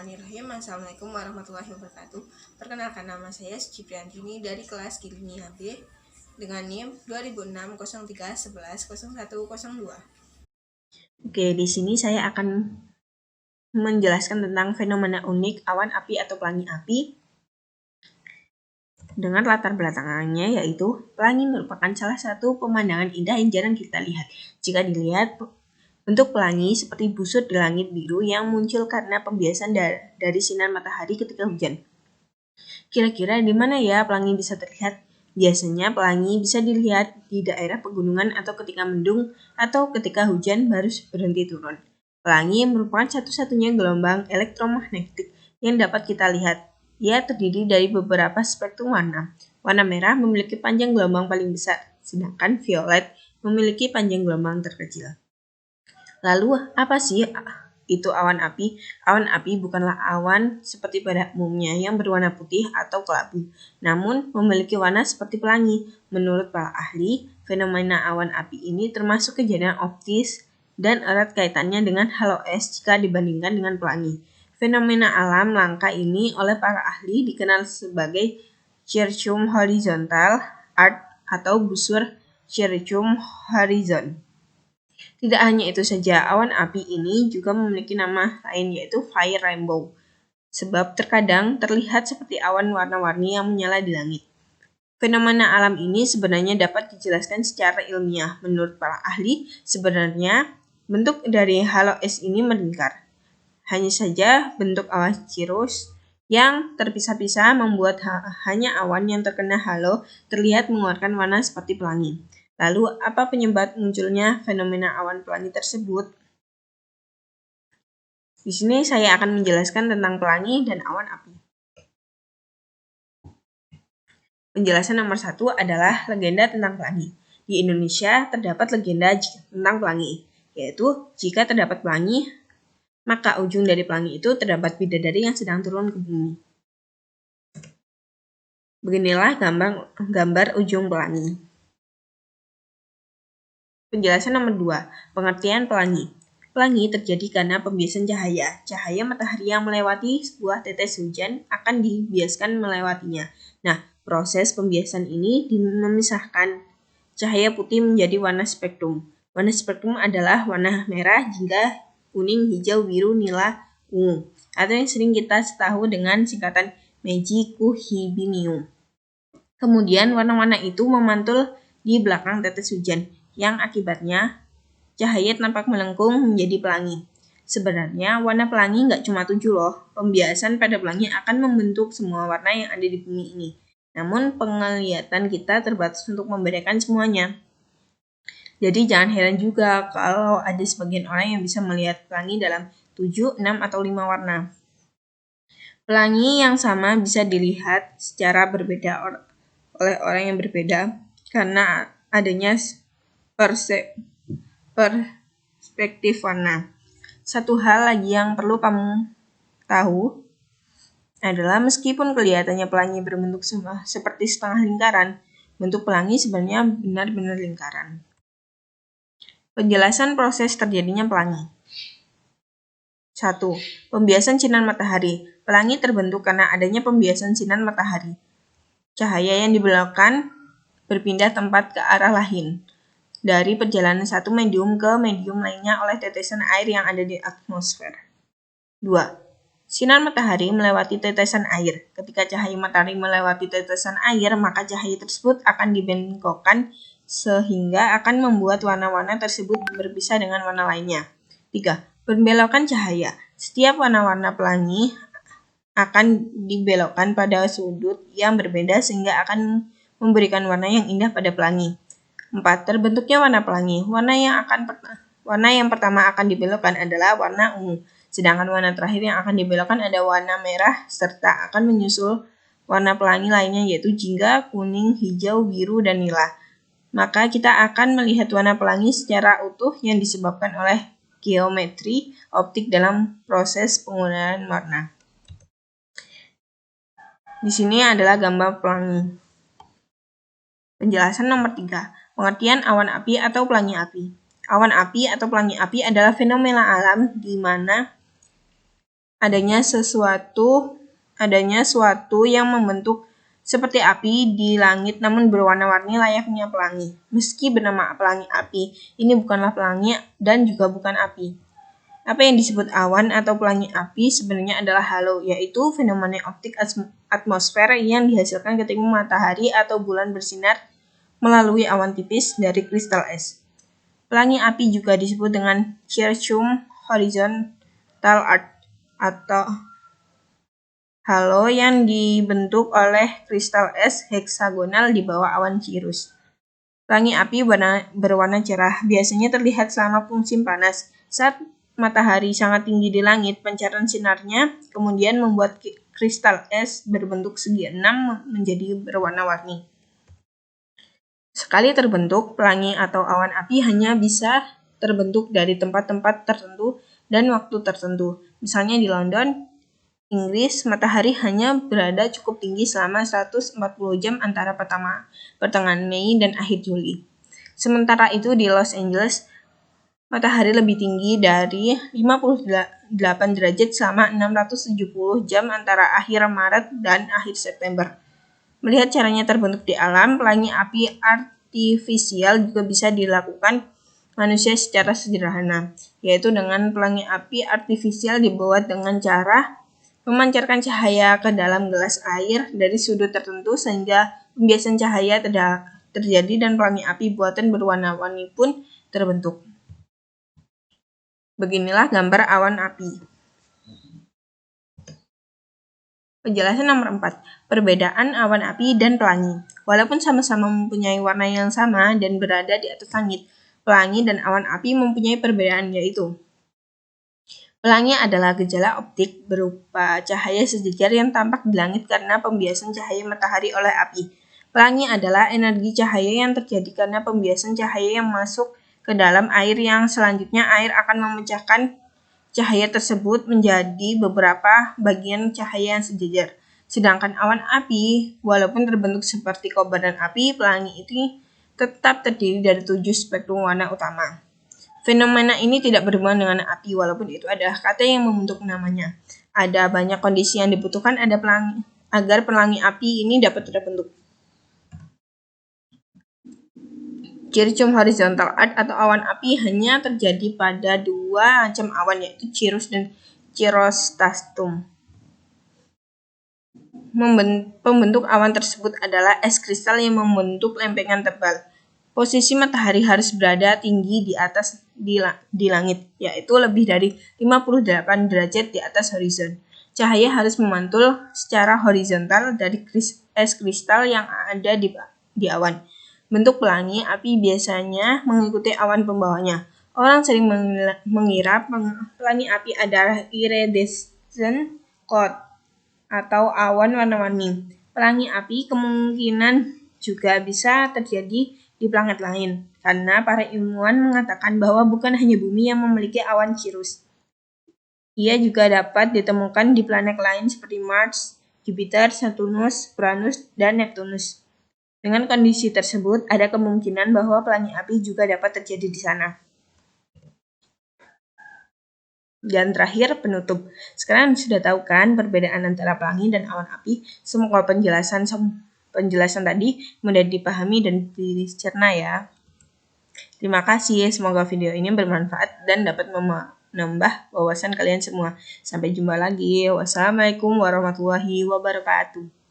Bismillahirrahmanirrahim. Assalamualaikum warahmatullahi wabarakatuh. Perkenalkan, nama saya Cipriantini dari kelas Kimia B dengan NIM 2006-03-11-0102. Oke, di sini saya akan menjelaskan tentang fenomena unik awan api atau pelangi api dengan latar belakangannya, yaitu pelangi merupakan salah satu pemandangan indah yang jarang kita lihat. Jika dilihat, bentuk pelangi seperti busur di langit biru yang muncul karena pembiasan dari sinar matahari ketika hujan. Kira-kira di mana ya pelangi bisa terlihat? Biasanya pelangi bisa dilihat di daerah pegunungan atau ketika mendung atau ketika hujan baru berhenti turun. Pelangi merupakan satu-satunya gelombang elektromagnetik yang dapat kita lihat. Ia terdiri dari beberapa spektrum warna. Warna merah memiliki panjang gelombang paling besar, sedangkan violet memiliki panjang gelombang terkecil. Lalu, apa sih itu awan api? Awan api bukanlah awan seperti pada umumnya yang berwarna putih atau kelabu, namun memiliki warna seperti pelangi. Menurut para ahli, fenomena awan api ini termasuk kejadian optis dan erat kaitannya dengan halo es jika dibandingkan dengan pelangi. Fenomena alam langka ini oleh para ahli dikenal sebagai circum horizontal arc atau busur circum horizon. Tidak hanya itu saja, awan api ini juga memiliki nama lain, yaitu fire rainbow, sebab terkadang terlihat seperti awan warna-warni yang menyala di langit. Fenomena alam ini sebenarnya dapat dijelaskan secara ilmiah. Menurut para ahli, sebenarnya bentuk dari halo es ini melingkar. Hanya saja bentuk awan cirrus yang terpisah-pisah membuat hanya awan yang terkena halo terlihat mengeluarkan warna seperti pelangi. Lalu, apa penyebab munculnya fenomena awan pelangi tersebut? Di sini saya akan menjelaskan tentang pelangi dan awan api. Penjelasan nomor 1 adalah legenda tentang pelangi. Di Indonesia terdapat legenda tentang pelangi, yaitu jika terdapat pelangi, maka ujung dari pelangi itu terdapat bidadari yang sedang turun ke bumi. Beginilah gambar ujung pelangi. Penjelasan nomor 2, pengertian pelangi. Pelangi terjadi karena pembiasan cahaya. Cahaya matahari yang melewati sebuah tetes hujan akan dibiaskan melewatinya. Nah, proses pembiasan ini memisahkan cahaya putih menjadi warna spektrum. Warna spektrum adalah warna merah, jingga, kuning, hijau, biru, nila, ungu, atau yang sering kita tahu dengan singkatan magikuhibinium. Kemudian warna-warna itu memantul di belakang tetes hujan, yang akibatnya cahaya tampak melengkung menjadi pelangi. Sebenarnya warna pelangi nggak cuma 7 loh. Pembiasan pada pelangi akan membentuk semua warna yang ada di bumi ini. Namun penglihatan kita terbatas untuk membedakan semuanya. Jadi jangan heran juga kalau ada sebagian orang yang bisa melihat pelangi dalam 7, 6, atau 5 warna. Pelangi yang sama bisa dilihat secara berbeda oleh orang yang berbeda karena adanya perspektif warna. Satu hal lagi yang perlu kamu tahu adalah meskipun kelihatannya pelangi berbentuk seperti setengah lingkaran, bentuk pelangi sebenarnya benar-benar lingkaran. Penjelasan proses terjadinya pelangi. 1. Pembiasan sinar matahari. Pelangi terbentuk karena adanya pembiasan sinar matahari. Cahaya yang dibelokkan berpindah tempat ke arah lain dari perjalanan satu medium ke medium lainnya oleh tetesan air yang ada di atmosfer. 2. Sinar matahari melewati tetesan air. Ketika cahaya matahari melewati tetesan air, maka cahaya tersebut akan dibengkokkan sehingga akan membuat warna-warna tersebut berpisah dengan warna lainnya. 3. Pembelokan cahaya. Setiap warna-warna pelangi akan dibelokkan pada sudut yang berbeda sehingga akan memberikan warna yang indah pada pelangi. 4. Terbentuknya warna pelangi. Warna yang pertama akan dibelokkan adalah warna ungu, sedangkan warna terakhir yang akan dibelokkan ada warna merah serta akan menyusul warna pelangi lainnya yaitu jingga, kuning, hijau, biru, dan nila. Maka kita akan melihat warna pelangi secara utuh yang disebabkan oleh geometri optik dalam proses penggunaan warna. Di sini adalah gambar pelangi. Penjelasan nomor 3. Pengertian awan api atau pelangi api. Awan api atau pelangi api adalah fenomena alam di mana adanya suatu yang membentuk seperti api di langit namun berwarna-warni layaknya pelangi. Meski bernama pelangi api, ini bukanlah pelangi dan juga bukan api. Apa yang disebut awan atau pelangi api sebenarnya adalah halo, yaitu fenomena optik atmosfer yang dihasilkan ketika matahari atau bulan bersinar melalui awan tipis dari kristal es. Pelangi api juga disebut dengan circum horizontal arc atau halo yang dibentuk oleh kristal es heksagonal di bawah awan cirrus. Pelangi api berwarna cerah, biasanya terlihat selama musim panas. Saat matahari sangat tinggi di langit, pancaran sinarnya kemudian membuat kristal es berbentuk segi enam menjadi berwarna-warni. Sekali terbentuk, pelangi atau awan api hanya bisa terbentuk dari tempat-tempat tertentu dan waktu tertentu. Misalnya di London, Inggris, matahari hanya berada cukup tinggi selama 140 jam antara pertengahan Mei dan akhir Juli. Sementara itu di Los Angeles, matahari lebih tinggi dari 58 derajat selama 670 jam antara akhir Maret dan akhir September. Melihat caranya terbentuk di alam, pelangi api artifisial juga bisa dilakukan manusia secara sederhana, yaitu dengan pelangi api artifisial dibuat dengan cara memancarkan cahaya ke dalam gelas air dari sudut tertentu sehingga pembiasan cahaya terjadi dan pelangi api buatan berwarna-warni pun terbentuk. Beginilah gambar awan api. Penjelasan nomor 4. Perbedaan awan api dan pelangi. Walaupun sama-sama mempunyai warna yang sama dan berada di atas langit, pelangi dan awan api mempunyai perbedaan, yaitu pelangi adalah gejala optik berupa cahaya sejajar yang tampak di langit karena pembiasan cahaya matahari oleh api. Pelangi adalah energi cahaya yang terjadi karena pembiasan cahaya yang masuk ke dalam air yang selanjutnya air akan memecahkan cahaya tersebut menjadi beberapa bagian cahaya yang sejajar. Sedangkan awan api, walaupun terbentuk seperti kobaran api, pelangi itu tetap terdiri dari 7 spektrum warna utama. Fenomena ini tidak berhubungan dengan api, walaupun itu adalah kata yang membentuk namanya. Ada banyak kondisi yang dibutuhkan agar pelangi api ini dapat terbentuk. Circum horizontal arc atau awan api hanya terjadi pada dua macam awan, yaitu cirrus dan cirrostratum. Pembentuk awan tersebut adalah es kristal yang membentuk lempengan tebal. Posisi matahari harus berada tinggi di langit, yaitu lebih dari 58 derajat di atas horizon. Cahaya harus memantul secara horizontal dari es kristal yang ada di awan. Bentuk pelangi api biasanya mengikuti awan pembawanya. Orang sering mengira pelangi api adalah iridescent cloud atau awan warna-warni. Pelangi api kemungkinan juga bisa terjadi di planet lain, karena para ilmuwan mengatakan bahwa bukan hanya bumi yang memiliki awan cirrus. Ia juga dapat ditemukan di planet lain seperti Mars, Jupiter, Saturnus, Uranus, dan Neptunus. Dengan kondisi tersebut, ada kemungkinan bahwa pelangi api juga dapat terjadi di sana. Dan terakhir, penutup. Sekarang sudah tahu kan perbedaan antara pelangi dan awan api? Semoga penjelasan tadi mudah dipahami dan dicerna ya. Terima kasih, semoga video ini bermanfaat dan dapat menambah wawasan kalian semua. Sampai jumpa lagi. Wassalamualaikum warahmatullahi wabarakatuh.